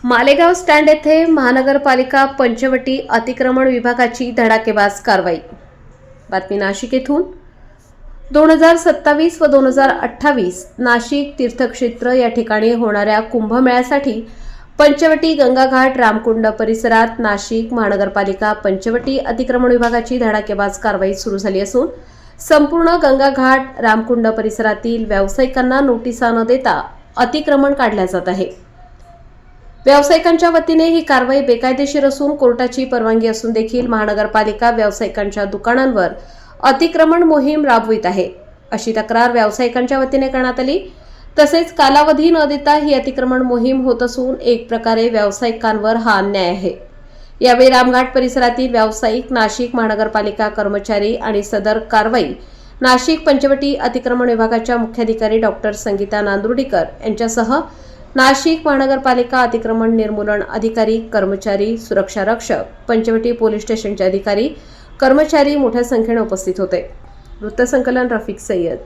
Malegaon stand येथे महानगरपालिका पंचवटी अतिक्रमण विभागाची धडाकेबाज कारवाई। बातमी नाशिक येथून। 2027 व 2028 नाशिक तीर्थक्षेत्र या ठिकाणी होणाऱ्या कुंभमेळ्यासाठी पंचवटी गंगाघाट रामकुंड परिसरात नाशिक महानगरपालिका पंचवटी अतिक्रमण विभागाची धडाकेबाज कारवाई सुरू झाली असून संपूर्ण गंगाघाट रामकुंड परिसरातील व्यावसायिकांना नोटिसा न देता अतिक्रमण काढले जात आहे। व्यावसायिकांच्या वतीने ही कारवाई बेकायदेशीर असून कोर्टाची परवानगी असून देखील महानगरपालिका व्यावसायिकांच्या दुकानांवर अतिक्रमण मोहीम राबवित आहे, अशी तक्रार व्यावसायिकांच्या वतीने करण्यात आली। तसेच कालावधी न देता ही अतिक्रमण मोहीम होत असून एक प्रकारे व्यावसायिकांवर हा अन्याय आहे। यावेळी रामघाट परिसरातील व्यावसायिक, नाशिक महानगरपालिका कर्मचारी आणि सदर कारवाई नाशिक पंचवटी अतिक्रमण विभागाच्या मुख्याधिकारी डॉक्टर संगीता नांदुर्डीकर यांच्यासह नाशिक महानगरपालिका अतिक्रमण निर्मूलन अधिकारी, कर्मचारी, सुरक्षा रक्षक, पंचवटी पोलीस स्टेशनचे अधिकारी, कर्मचारी मोठ्या संख्येने उपस्थित होते। वृत्तसंकलन रफिक सय्यद।